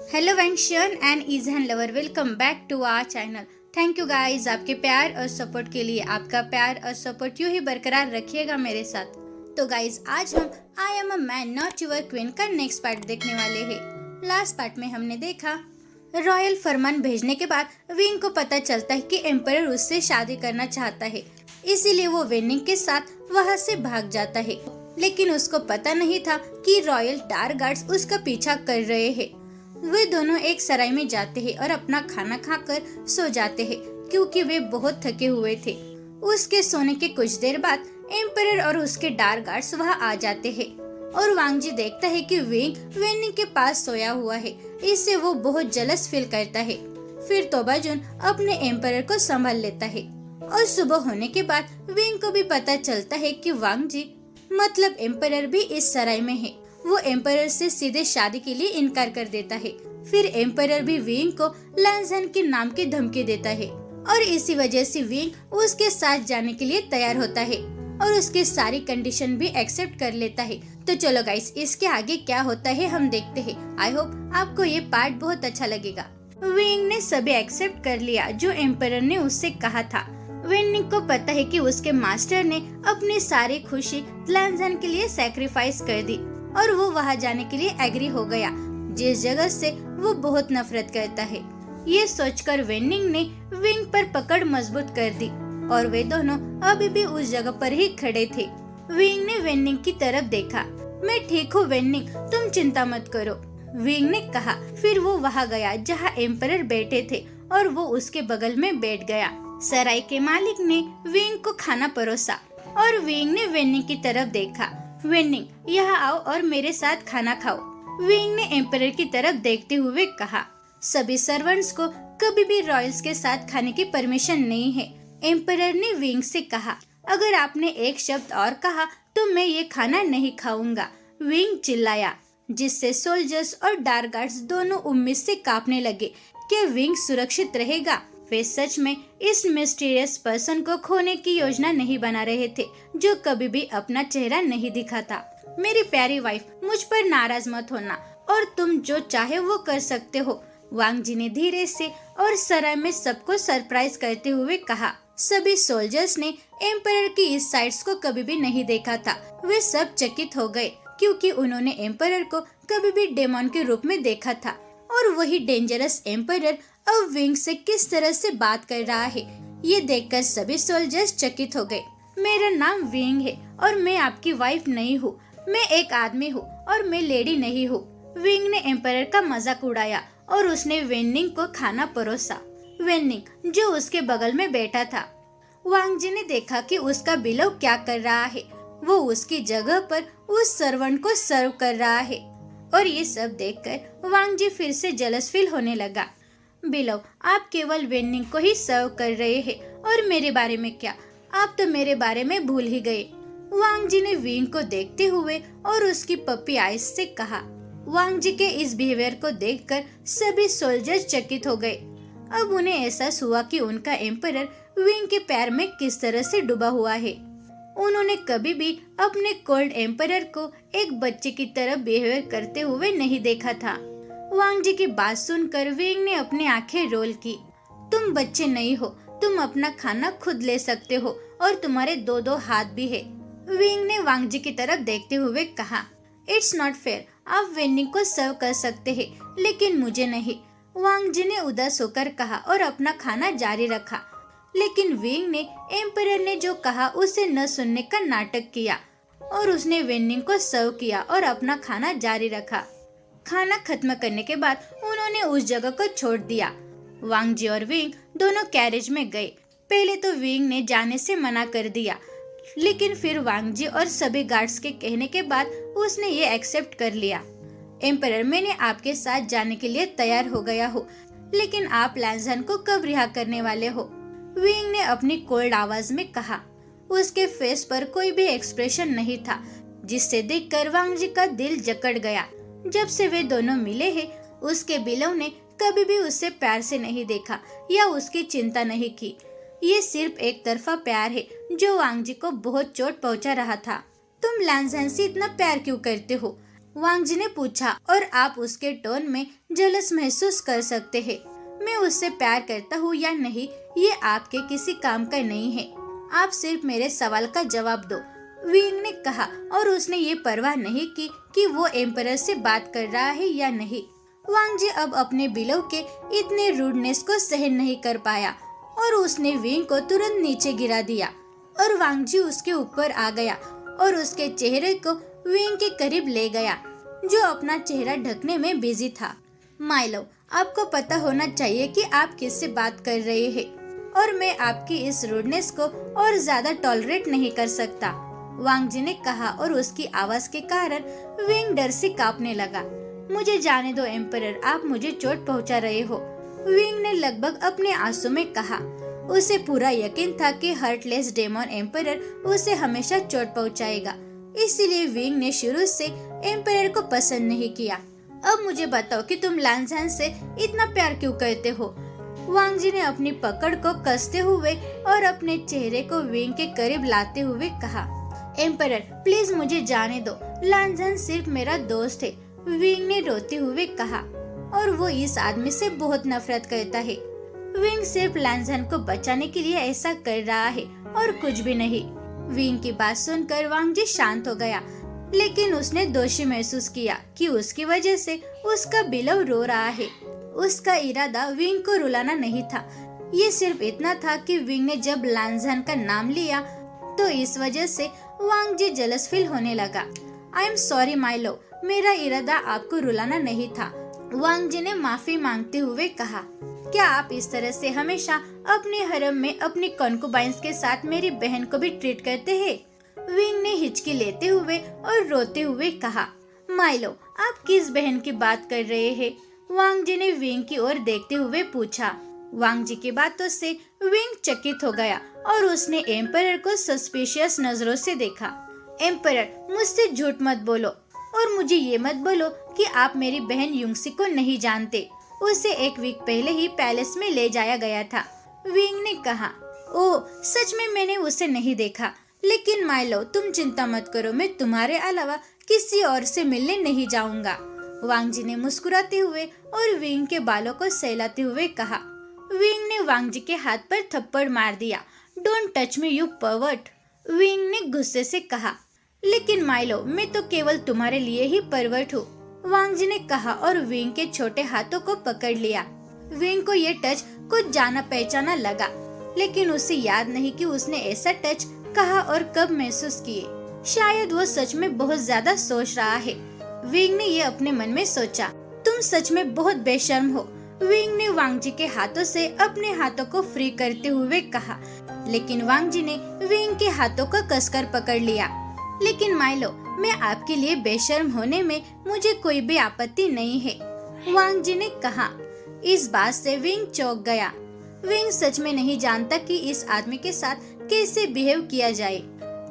Hello वेंशन and ईजहन lover, welcome back to our channel. Thank you guys आपके प्यार और सपोर्ट के लिए। आपका प्यार और सपोर्ट यूं ही बरकरार रखिएगा मेरे साथ। तो गाइस आज हम I am a man not your queen का नेक्स्ट पार्ट देखने वाले हैं। लास्ट पार्ट में हमने देखा रॉयल फरमान भेजने के बाद विंग को पता चलता है कि एम्परर उससे शादी करना चाहता है, इसीलिए वो वेनिंग के साथ वहाँ से भाग जाता है। लेकिन उसको पता नहीं था कि रॉयल डार्क गार्ड्स उसका पीछा कर रहे हैं। वे दोनों एक सराय में जाते हैं और अपना खाना खाकर सो जाते हैं क्योंकि वे बहुत थके हुए थे। उसके सोने के कुछ देर बाद एम्परर और उसके डार्क गार्ड्स वहां आ जाते हैं और वांग जी देखता है कि विंग वेनिंग के पास सोया हुआ है। इससे वो बहुत जलस फील करता है। फिर तोबाजुन अपने एम्परर को संभाल लेता है और सुबह होने के बाद विंग को भी पता चलता है कि वांग जी मतलब एम्परर भी इस सराय में है। वो एम्परर से सीधे शादी के लिए इनकार कर देता है। फिर एम्परर भी विंग को लैंसन के नाम की धमकी देता है और इसी वजह से विंग उसके साथ जाने के लिए तैयार होता है और उसकी सारी कंडीशन भी एक्सेप्ट कर लेता है। तो चलो गाइस, इसके आगे क्या होता है हम देखते हैं। आई होप आपको ये पार्ट बहुत अच्छा लगेगा। विंग ने सभी एक्सेप्ट कर लिया जो एम्परर ने उससे कहा था। विंग को पता है कि उसके मास्टर ने अपनी सारी खुशी लैंसन के लिए सैक्रिफाइस कर दी और वो वहाँ जाने के लिए एग्री हो गया, जिस जगह से वो बहुत नफरत करता है। ये सोचकर वेनिंग ने विंग पर पकड़ मजबूत कर दी और वे दोनों अभी भी उस जगह पर ही खड़े थे। विंग ने वेनिंग की तरफ देखा। मैं ठीक हूँ वेनिंग, तुम चिंता मत करो, विंग ने कहा। फिर वो वहाँ गया जहाँ एम्परर बैठे थे और वो उसके बगल में बैठ गया। सराय के मालिक ने विंग को खाना परोसा और विंग ने वेनिंग की तरफ देखा। वेनिंग, यहाँ आओ और मेरे साथ खाना खाओ, विंग ने एम्परर की तरफ देखते हुए कहा। सभी सर्वेंट्स को कभी भी रॉयल्स के साथ खाने की परमिशन नहीं है, एम्परर ने विंग से कहा। अगर आपने एक शब्द और कहा तो मैं ये खाना नहीं खाऊंगा, विंग चिल्लाया, जिससे सोल्जर्स और डार्क गार्ड्स दोनों उम्मीद से कांपने लगे कि विंग सुरक्षित रहेगा। वे सच में इस मिस्टीरियस पर्सन को खोने की योजना नहीं बना रहे थे जो कभी भी अपना चेहरा नहीं दिखाता। मेरी प्यारी वाइफ, मुझ पर नाराज मत होना और तुम जो चाहे वो कर सकते हो, वांग जी ने धीरे से और सराय में सबको सरप्राइज करते हुए कहा। सभी सोल्जर्स ने एम्परर की इस साइड्स को कभी भी नहीं देखा था। वे सब चकित हो गए क्योंकि उन्होंने एम्परर को कभी भी डेमन के रूप में देखा था और वही डेंजरस एम्परर अब विंग से किस तरह से बात कर रहा है, ये देखकर सभी सोल्जर्स चकित हो गए। मेरा नाम विंग है और मैं आपकी वाइफ नहीं हूँ, मैं एक आदमी हूँ और मैं लेडी नहीं हूँ, विंग ने एम्परर का मजाक उड़ाया और उसने वेनिंग को खाना परोसा। वेनिंग जो उसके बगल में बैठा था, वांग जी ने देखा कि उसका बिलो क्या कर रहा है। वो उसकी जगह पर उस सर्वेंट को सर्व कर रहा है और ये सब देखकर वांग जी फिर से जलस फील होने लगा। बिलो, आप केवल वेनिंग को ही सर्व कर रहे हैं और मेरे बारे में क्या, आप तो मेरे बारे में भूल ही गए, वांग जी ने विंग को देखते हुए और उसकी पप्पी आइज से कहा। वांग जी के इस बिहेवियर को देखकर सभी सोल्जर्स चकित हो गए। अब उन्हें एहसास हुआ कि उनका एम्परर विंग के प्यार में किस तरह से डूबा हुआ है। उन्होंने कभी भी अपने कोल्ड एम्परर को एक बच्चे की तरह बिहेवियर करते हुए नहीं देखा था। वांग जी की बात सुनकर विंग ने अपनी आंखें रोल की। तुम बच्चे नहीं हो, तुम अपना खाना खुद ले सकते हो और तुम्हारे दो दो हाथ भी है, विंग ने वांग जी की तरफ देखते हुए कहा। इट्स नॉट फेयर, आप वेनिंग को सर्व कर सकते हैं लेकिन मुझे नहीं, वांग जी ने उदास होकर कहा और अपना खाना जारी रखा। लेकिन विंग ने एम्परर ने जो कहा उसे न सुनने का नाटक किया और उसने वेनिंग को सर्व किया और अपना खाना जारी रखा। खाना खत्म करने के बाद उन्होंने उस जगह को छोड़ दिया। वांग जी और विंग दोनों कैरेज में गए। पहले तो विंग ने जाने से मना कर दिया, लेकिन फिर वांग जी और सभी गार्ड्स के कहने के बाद उसने ये एक्सेप्ट कर लिया। एम्परर, मैंने आपके साथ जाने के लिए तैयार हो गया हूँ, लेकिन आप लैंसन को कब रिहा करने वाले हो, विंग ने अपनी कोल्ड आवाज में कहा। उसके फेस पर कोई भी एक्सप्रेशन नहीं था, जिससे देखकर वांग जी का दिल जकड़ गया। जब से वे दोनों मिले हैं, उसके बिलो ने कभी भी उससे प्यार से नहीं देखा या उसकी चिंता नहीं की। ये सिर्फ एक तरफा प्यार है जो वांग जी को बहुत चोट पहुंचा रहा था। तुम लैंसन से इतना प्यार क्यों करते हो, वांग जी ने पूछा और आप उसके टोन में जलस महसूस कर सकते हैं। मैं उससे प्यार करता हूँ या नहीं ये आपके किसी काम का नहीं है, आप सिर्फ मेरे सवाल का जवाब दो, विंग ने कहा और उसने ये परवाह नहीं की कि वो एम्परर से बात कर रहा है या नहीं। वांग जी अब अपने बिलो के इतने रूडनेस को सहन नहीं कर पाया और उसने विंग को तुरंत नीचे गिरा दिया और वांग जी उसके ऊपर आ गया और उसके चेहरे को विंग के करीब ले गया जो अपना चेहरा ढकने में बिजी था। माइलो, आपको पता होना चाहिए कि आप किससे बात कर रहे हैं और मैं आपकी इस रूडनेस को और ज्यादा टॉलरेट नहीं कर सकता, वांग जी ने कहा और उसकी आवाज के कारण विंग डर से कांपने लगा। मुझे जाने दो एम्परर, आप मुझे चोट पहुंचा रहे हो, विंग ने लगभग अपने आंसू में कहा। उसे पूरा यकीन था कि हार्टलेस डेमन एम्परर उसे हमेशा चोट पहुंचाएगा, इसीलिए विंग ने शुरू से एम्परर को पसंद नहीं किया। अब मुझे बताओ कि तुम लांझान से इतना प्यार क्यों करते हो, वांग जी ने अपनी पकड़ को कसते हुए और अपने चेहरे को विंग के करीब लाते हुए कहा। एम्परर प्लीज मुझे जाने दो, लांझान सिर्फ मेरा दोस्त है, विंग ने रोते हुए कहा और वो इस आदमी से बहुत नफरत करता है। विंग सिर्फ लांझान को बचाने के लिए ऐसा कर रहा है और कुछ भी नहीं। विंग की बात सुनकर वांग जी शांत हो गया, लेकिन उसने दोषी महसूस किया कि उसकी वजह से उसका बिलव रो रहा है। उसका इरादा विंग को रुलाना नहीं था, ये सिर्फ इतना था कि विंग ने जब लांझान का नाम लिया तो इस वजह से वांग जी जलस फील होने लगा। आई एम सॉरी माइलो, मेरा इरादा आपको रुलाना नहीं था, वांग जी ने माफी मांगते हुए कहा। क्या आप इस तरह से हमेशा अपने हरम में अपनी कॉन्कुबाइंस के साथ मेरी बहन को भी ट्रीट करते हैं? विंग ने हिचकी लेते हुए और रोते हुए कहा। माइलो, आप किस बहन की बात कर रहे हैं? वांग जी ने विंग की ओर देखते हुए पूछा। वांग जी की बातों से विंग चकित हो गया और उसने एम्परर को सस्पिशियस नजरों से देखा। एम्परर, मुझसे झूठ मत बोलो और मुझे ये मत बोलो कि आप मेरी बहन युंगसी को नहीं जानते, उसे एक वीक पहले ही पैलेस में ले जाया गया था, विंग ने कहा। ओह, सच में मैंने उसे नहीं देखा, लेकिन माइलो तुम चिंता मत करो, मैं तुम्हारे अलावा किसी और से मिलने नहीं जाऊंगा, वांग जी ने मुस्कुराते हुए और विंग के बालों को सहलाते हुए कहा। विंग ने वांग जी के हाथ पर थप्पड़ मार दिया। Don't touch me you pervert, wing ने गुस्से से कहा। लेकिन माइलो, मैं तो केवल तुम्हारे लिए ही परवर्ट हूँ, वांग जी ने कहा और विंग के छोटे हाथों को पकड़ लिया। विंग को ये टच कुछ जाना पहचाना लगा, लेकिन उसे याद नहीं कि उसने ऐसा टच कहा और कब महसूस किए। शायद वो सच में बहुत ज्यादा सोच रहा है, विंग ने ये अपने मन में सोचा। तुम सच में बहुत बेशर्म हो, विंग ने वांग जी के हाथों से अपने हाथों को फ्री करते हुए कहा, लेकिन वांग जी ने विंग के हाथों को कसकर पकड़ लिया। लेकिन माइलो, मैं आपके लिए बेशर्म होने में मुझे कोई भी आपत्ति नहीं है, वांग जी ने कहा। इस बात से विंग चौंक गया। विंग सच में नहीं जानता कि इस आदमी के साथ कैसे बिहेव किया जाए।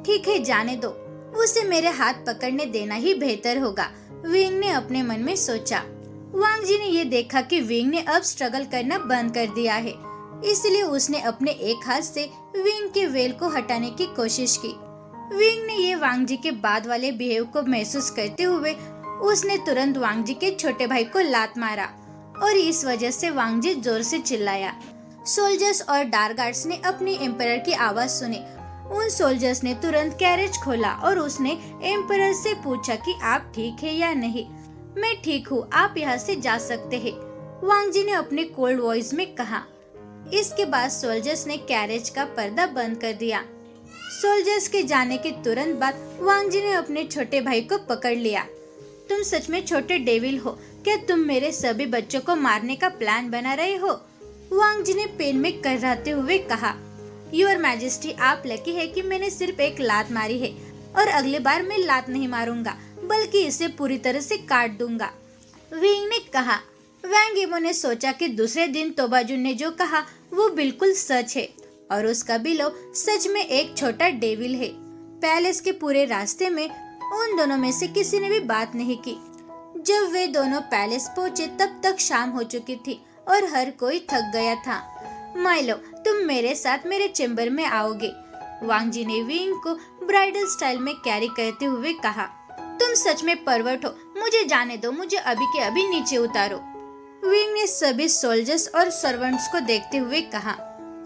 ठीक है, जाने दो, उसे मेरे हाथ पकड़ने देना ही बेहतर होगा, विंग ने अपने मन में सोचा। वांग जी ने ये देखा कि विंग ने अब स्ट्रगल करना बंद कर दिया है, इसलिए उसने अपने एक हाथ से विंग के वेल को हटाने की कोशिश की। विंग ने ये वांग जी के बाद वाले बिहेव को महसूस करते हुए उसने तुरंत वांग जी के छोटे भाई को लात मारा और इस वजह से वांग जी जोर से चिल्लाया। सोल्जर्स और डार्क गार्ड्स ने अपनी एम्परर की आवाज सुनी। उन सोल्जर्स ने तुरंत कैरेज खोला और उसने एम्परर से पूछा कि आप ठीक है या नहीं। मैं ठीक हूँ, आप यहाँ से जा सकते हैं, वांग जी ने अपने कोल्ड वॉइस में कहा। इसके बाद सोल्जर्स ने कैरेज का पर्दा बंद कर दिया। सोल्जर्स के जाने के तुरंत बाद वांग जी ने अपने छोटे भाई को पकड़ लिया। तुम सच में छोटे डेविल हो, क्या तुम मेरे सभी बच्चों को मारने का प्लान बना रहे हो, वांग जी ने पेन में कर्राते हुए कहा। योर मैजेस्टी, आप लकी है कि मैंने सिर्फ एक लात मारी है और अगली बार मैं लात नहीं मारूंगा, बल्कि इसे पूरी तरह से काट दूंगा, विंग ने कहा। वांग यीमो ने सोचा कि दूसरे दिन तोबाजुन ने जो कहा वो बिल्कुल सच है और उसका बिलो सच में एक छोटा डेविल है। पैलेस के पूरे रास्ते में उन दोनों में से किसी ने भी बात नहीं की। जब वे दोनों पैलेस पहुँचे तब तक शाम हो चुकी थी और हर कोई थक गया था। माइलो, तुम मेरे साथ मेरे चेम्बर में आओगे, वांग जी ने विंग को ब्राइडल स्टाइल में कैरी करते हुए कहा। तुम सच में परवर्ट हो, मुझे जाने दो, मुझे अभी के अभी नीचे उतारो। विंग ने सभी सोल्जर्स और सर्वेंट्स को देखते हुए कहा।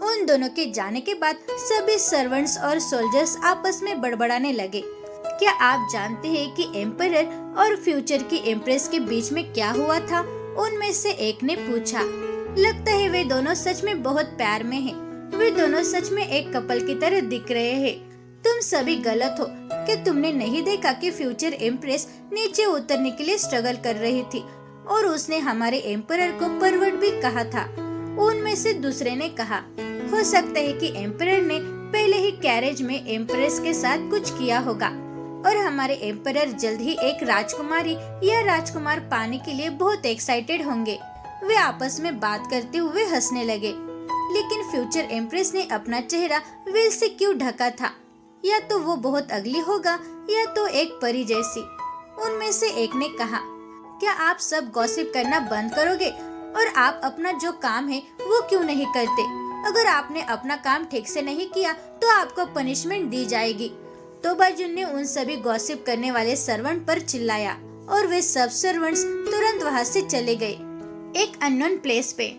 उन दोनों के जाने के बाद सभी सर्वेंट्स और सोल्जर्स आपस में बड़बड़ाने लगे। क्या आप जानते हैं कि एम्परर और फ्यूचर की एम्प्रेस के बीच में क्या हुआ था? उनमें से एक ने पूछा। लगता है वे दोनों सच में बहुत प्यार में हैं। वे दोनों सच में एक कपल की तरह दिख रहे हैं। तुम सभी गलत हो। क्या तुमने नहीं देखा कि फ्यूचर एम्प्रेस नीचे उतरने के लिए स्ट्रगल कर रही थी और उसने हमारे एम्परर को परवर्ट भी कहा था? उनमें से दूसरे ने कहा, हो सकता है कि एम्परर ने पहले ही कैरेज में एम्प्रेस के साथ कुछ किया होगा और हमारे एम्परर जल्द ही एक राजकुमारी या राजकुमार पाने के लिए बहुत एक्साइटेड होंगे। वे आपस में बात करते हुए हंसने लगे। लेकिन फ्यूचर एम्प्रेस ने अपना चेहरा वेल से क्यों ढका था? या तो वो बहुत अगली होगा या तो एक परी जैसी। उनमें से एक ने कहा, क्या आप सब गॉसिप करना बंद करोगे और आप अपना जो काम है वो क्यों नहीं करते? अगर आपने अपना काम ठीक से नहीं किया तो आपको पनिशमेंट दी जाएगी। तो बाजुन ने उन सभी गॉसिप करने वाले सर्वेंट पर चिल्लाया और वे सब सर्वेंट्स तुरंत वहाँ से चले गए। एक अननोन प्लेस पे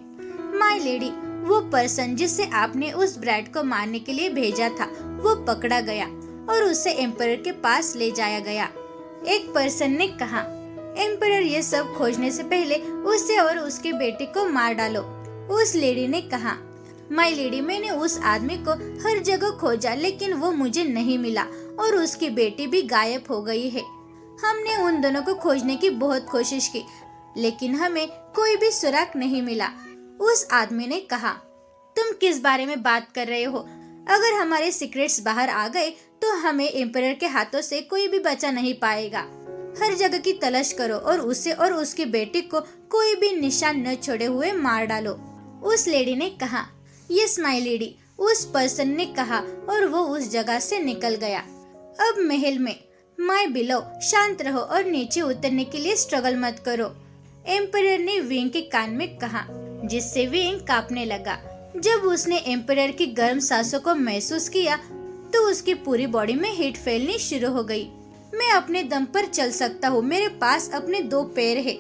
माय लेडी, वो पर्सन जिसे आपने उस ब्रैड को मारने के लिए भेजा था, वो पकड़ा गया और उसे एम्परर के पास ले जाया गया। एक पर्सन ने कहा, एम्परर ये सब खोजने से पहले उसे और उसके बेटे को मार डालो। उस लेडी ने कहा, माय लेडी, मैंने उस आदमी को हर जगह खोजा लेकिन वो मुझे नहीं मिला और उसकी बेटी भी गायब हो गई है। हमने उन दोनों को खोजने की बहुत कोशिश की लेकिन हमें कोई भी सुराग नहीं मिला। उस आदमी ने कहा, तुम किस बारे में बात कर रहे हो? अगर हमारे सीक्रेट्स बाहर आ गए तो हमें एम्परर के हाथों से कोई भी बचा नहीं पाएगा। हर जगह की तलाश करो और उसे और उसकी बेटी को कोई भी निशान न छोड़े हुए मार डालो। उस लेडी ने कहा, यस माय लेडी, उस पर्सन ने कहा और वो उस जगह से निकल गया। अब महल में माय बिलो, शांत रहो और नीचे उतरने के लिए स्ट्रगल मत करो, एम्परर ने विंग के कान में कहा, जिससे विंग कांपने लगा। जब उसने एम्परर की गर्म सांसों को महसूस किया तो उसकी पूरी बॉडी में हीट फैलनी शुरू हो गई। मैं अपने दम पर चल सकता हूँ, मेरे पास अपने 2 पैर है,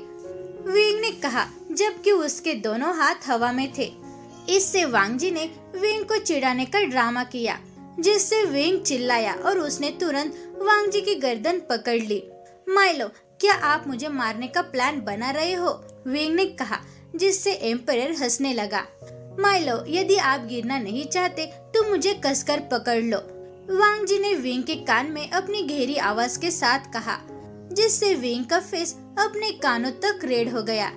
विंग ने कहा, जबकि उसके दोनों हाथ हवा में थे। इससे वांगजी ने विंग को चिढ़ाने का ड्रामा किया, जिससे विंग चिल्लाया और उसने तुरंत वांगजी की गर्दन पकड़ ली। माइलो, क्या आप मुझे मारने का प्लान बना रहे हो? विंग ने कहा, जिससे एम्परर हंसने लगा। माइलो, यदि आप गिरना नहीं चाहते तो मुझे कसकर पकड़ लो, वांगजी ने विंग के कान में अपनी गहरी आवाज के साथ कहा, जिससे विंग का फेस अपने कानों तक रेड हो गया।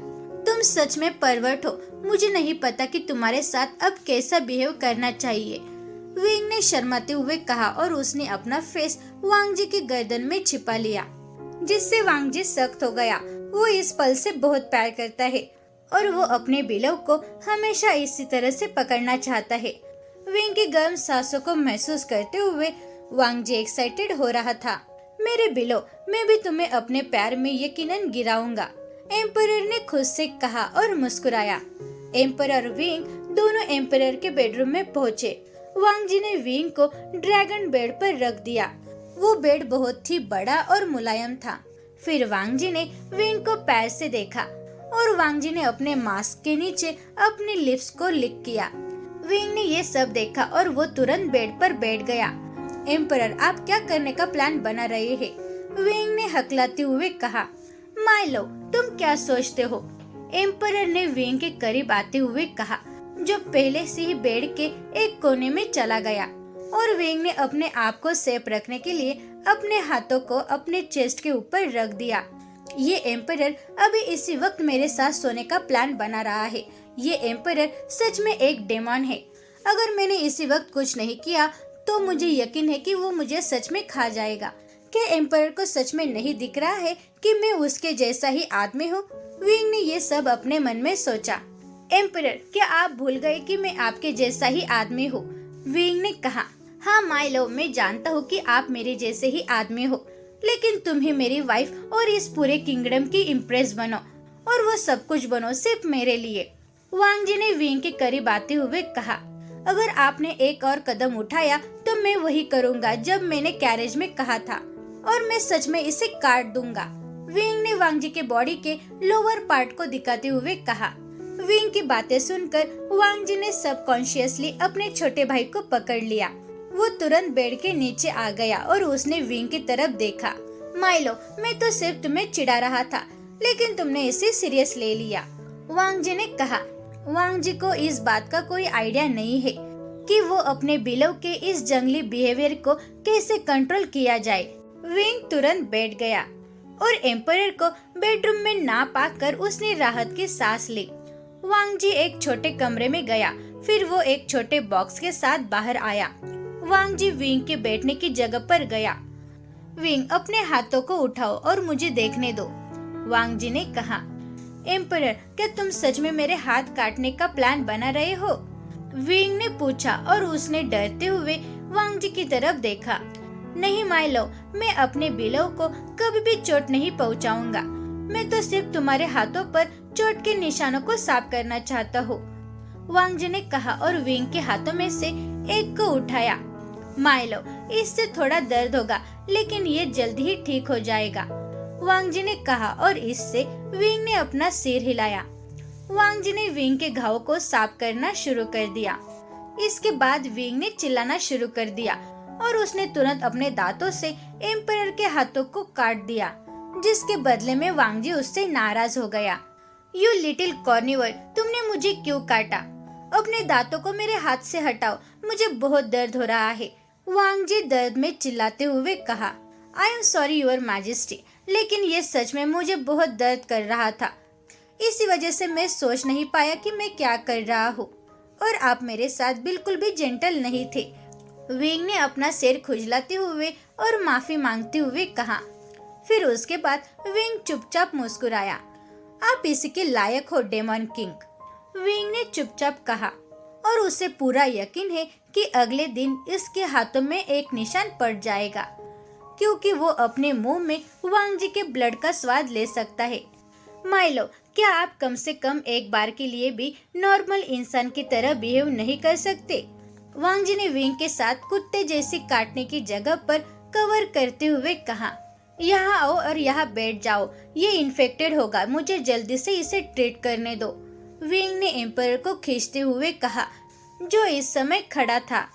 तुम सच में परवर्ट हो, मुझे नहीं पता कि तुम्हारे साथ अब कैसा बिहेव करना चाहिए, विंग ने शर्माते हुए कहा और उसने अपना फेस वांगजी की गर्दन में छिपा लिया, जिससे वांगजी सख्त हो गया। वो इस पल से बहुत प्यार करता है और वो अपने बिलो को हमेशा इसी तरह से पकड़ना चाहता है। विंग की गर्म सांसों को महसूस करते हुए वांगजी एक्साइटेड हो रहा था। मेरे बिलो, मैं भी तुम्हें अपने प्यार में यकीनन गिराऊंगा, एम्परर ने खुद से कहा और मुस्कुराया। एम्परर विंग दोनों एम्परर के बेडरूम में पहुँचे। वांगजी ने विंग को ड्रैगन बेड पर रख दिया। वो बेड बहुत ही बड़ा और मुलायम था। फिर वांगजी ने विंग को पैर से देखा और वांगजी ने अपने मास्क के नीचे अपने लिप्स को लिक किया। विंग ने ये सब देखा और वो तुरंत बेड पर बैठ गया। एम्परर, आप क्या करने का प्लान बना रहे हैं? विंग ने हकलाते हुए कहा। माइलो, तुम क्या सोचते हो? एम्परर ने विंग के करीब आते हुए कहा, जो पहले से ही बेड के एक कोने में चला गया। और विंग ने अपने आप को सेफ रखने के लिए अपने हाथों को अपने चेस्ट के ऊपर रख दिया। ये एम्परर अभी इसी वक्त मेरे साथ सोने का प्लान बना रहा है। ये एम्परर सच में एक डेमन है। अगर मैंने इसी वक्त कुछ नहीं किया तो मुझे यकीन है कि वो मुझे सच में खा जाएगा। क्या एम्परर को सच में नहीं दिख रहा है कि मैं उसके जैसा ही आदमी हूँ? विंग ने ये सब अपने मन में सोचा। एम्परर, क्या आप भूल गए कि मैं आपके जैसा ही आदमी हूँ? विंग ने कहा। हाँ माइलो, मैं जानता हूँ कि आप मेरे जैसे ही आदमी हो, लेकिन तुम ही मेरी वाइफ और इस पूरे किंगडम की इम्प्रेस बनो और वो सब कुछ बनो सिर्फ मेरे लिए, वांगजी ने विंग के करीब आते हुए कहा। अगर आपने एक और कदम उठाया तो मैं वही करूँगा जब मैंने कैरेज में कहा था, और मैं सच में इसे काट दूंगा, विंग ने वांग जी के बॉडी के लोअर पार्ट को दिखाते हुए कहा। विंग की बातें सुनकर वांग जी ने सबकॉन्शियसली अपने छोटे भाई को पकड़ लिया। वो तुरंत बेड के नीचे आ गया और उसने विंग की तरफ देखा। माइलो, मैं तो सिर्फ तुम्हें चिढ़ा रहा था, लेकिन तुमने इसे सीरियस ले लिया, वांग जी ने कहा। वांग जी को इस बात का कोई आइडिया नहीं है कि वो अपने बिलव के इस जंगली बिहेवियर को कैसे कंट्रोल किया जाए। विंग तुरंत बैठ गया और एम्परर को बेडरूम में ना पाकर उसने राहत की सांस ली। वांग जी एक छोटे कमरे में गया, फिर वो एक छोटे बॉक्स के साथ बाहर आया। वांग जी विंग के बैठने की जगह पर गया। विंग, अपने हाथों को उठाओ और मुझे देखने दो, वांग जी ने कहा। एम्परर, क्या तुम सच में मेरे हाथ काटने का प्लान बना रहे हो? विंग ने पूछा और उसने डरते हुए वांग जी की तरफ देखा। नहीं माइलो, मैं अपने बिलव को कभी भी चोट नहीं पहुंचाऊंगा। मैं तो सिर्फ तुम्हारे हाथों पर चोट के निशानों को साफ करना चाहता हूँ, वांग जी ने कहा और विंग के हाथों में से एक को उठाया। माइलो, इससे थोड़ा दर्द होगा, लेकिन ये जल्दी ही ठीक हो जाएगा, वांग जी ने कहा और इससे विंग ने अपना सिर हिलाया। वांग जी ने विंग के घाव को साफ करना शुरू कर दिया। इसके बाद विंग ने चिल्लाना शुरू कर दिया और उसने तुरंत अपने दांतों से एम्परर के हाथों को काट दिया, जिसके बदले में वांग जी उससे नाराज हो गया। यू लिटिल कॉर्निवर, तुमने मुझे क्यों काटा? अपने दांतों को मेरे हाथ से हटाओ, मुझे बहुत दर्द हो रहा है, वांग जी दर्द में चिल्लाते हुए कहा। I am sorry your majesty, लेकिन ये सच में मुझे बहुत दर्द कर रहा था। इसी वजह से मैं सोच नहीं पाया कि मैं क्या कर रहा हूँ, और आप मेरे साथ बिल्कुल भी जेंटल नहीं थे, विंग ने अपना सिर खुजलाते हुए और माफी मांगते हुए कहा। फिर उसके बाद विंग चुपचाप मुस्कुराया। आप इसके लायक हो डेमन किंग, विंग ने चुपचाप कहा, और उसे पूरा यकीन है कि अगले दिन इसके हाथों में एक निशान पड़ जाएगा, क्योंकि वो अपने मुंह में वांग जी के ब्लड का स्वाद ले सकता है। माइलो, क्या आप कम से कम एक बार के लिए भी नॉर्मल इंसान की तरह बिहेव नहीं कर सकते? वांग जी ने विंग के साथ कुत्ते जैसी काटने की जगह पर कवर करते हुए कहा। यहाँ आओ और यहाँ बैठ जाओ, ये इन्फेक्टेड होगा, मुझे जल्दी से इसे ट्रीट करने दो, विंग ने एम्परर को खींचते हुए कहा, जो इस समय खड़ा था।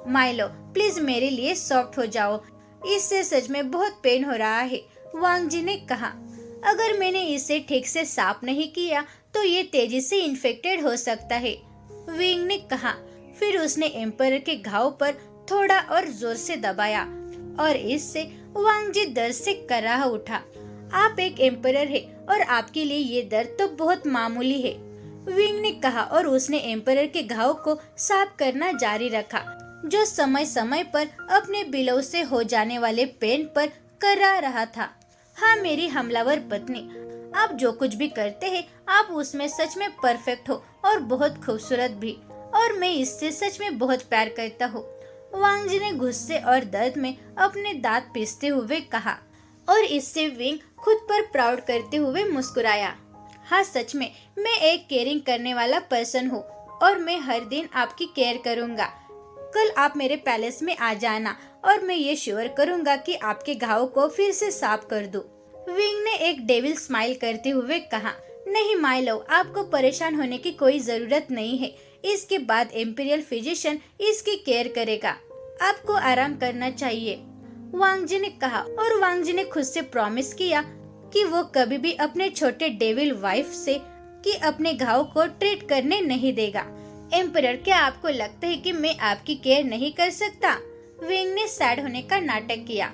माइलो, प्लीज मेरे लिए सॉफ्ट हो जाओ, इससे सच में बहुत पेन हो रहा है, वांग जी ने कहा। अगर मैंने इसे ठीक से साफ नहीं किया तो ये तेजी से इन्फेक्टेड हो सकता है, विंग ने कहा। फिर उसने एम्परर के घाव पर थोड़ा और जोर से दबाया और इससे वांग जी दर्द से कराह उठा। आप एक एम्परर है और आपके लिए ये दर्द तो बहुत मामूली है, विंग ने कहा और उसने एम्परर के घाव को साफ करना जारी रखा, जो समय समय पर अपने बिलव से हो जाने वाले पेन पर करा रहा था। हाँ मेरी हमलावर पत्नी, आप जो कुछ भी करते हैं आप उसमें सच में परफेक्ट हो और बहुत खूबसूरत भी, और मैं इससे सच में बहुत प्यार करता हूँ, वांग जी ने गुस्से और दर्द में अपने दांत पीसते हुए कहा, और इससे विंग खुद पर प्राउड करते हुए मुस्कुराया। हाँ सच में मैं एक केयरिंग करने वाला पर्सन हूँ और मैं हर दिन आपकी केयर करूँगा। कल आप मेरे पैलेस में आ जाना और मैं ये श्योर करूँगा कि आपके घाव को फिर से साफ कर दूँ, विंग ने एक डेविल स्माइल करते हुए कहा। नहीं माइलो, आपको परेशान होने की कोई जरूरत नहीं है, इसके बाद इम्पीरियल फिजिशियन इसकी केयर करेगा, आपको आराम करना चाहिए, वांग जी ने कहा। और वांग जी ने खुद से प्रॉमिस किया कि वो कभी भी अपने छोटे डेविल वाइफ से कि अपने घाव को ट्रीट करने नहीं देगा। एम्परर, क्या आपको लगता है कि मैं आपकी केयर नहीं कर सकता? विंग ने सैड होने का नाटक किया।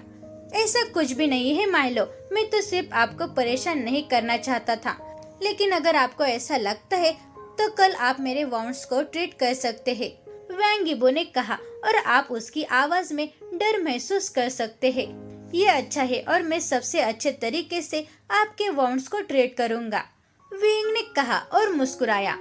ऐसा कुछ भी नहीं है माइलो, मैं तो सिर्फ आपको परेशान नहीं करना चाहता था, लेकिन अगर आपको ऐसा लगता है तो कल आप मेरे वाउंड्स को ट्रीट कर सकते हैं, वांग यीबो ने कहा, और आप उसकी आवाज में डर महसूस कर सकते हैं। ये अच्छा है और मैं सबसे अच्छे तरीके से आपके वाउंड्स को ट्रीट करूंगा, विंग ने कहा और मुस्कुराया।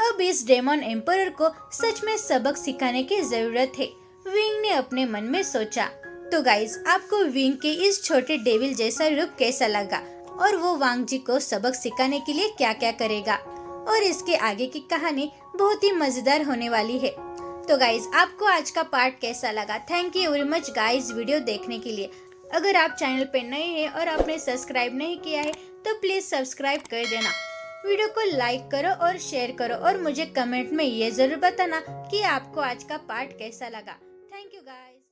अब इस डेमन एम्परर को सच में सबक सिखाने की जरूरत है, विंग ने अपने मन में सोचा। तो गाइज, आपको विंग के इस छोटे डेविल जैसा रूप कैसा लगा और वो वांग जी को सबक सिखाने के लिए क्या क्या करेगा, और इसके आगे की कहानी बहुत ही मजेदार होने वाली है। तो गाइज, आपको आज का पार्ट कैसा लगा? Thank you very much guys video देखने के लिए। अगर आप चैनल पे नए हैं और आपने सब्सक्राइब नहीं किया है तो प्लीज़ सब्सक्राइब कर देना। वीडियो को लाइक करो और शेयर करो और मुझे कमेंट में ये ज़रूर बताना कि आपको आज का पार्ट कैसा लगा। Thank you guys.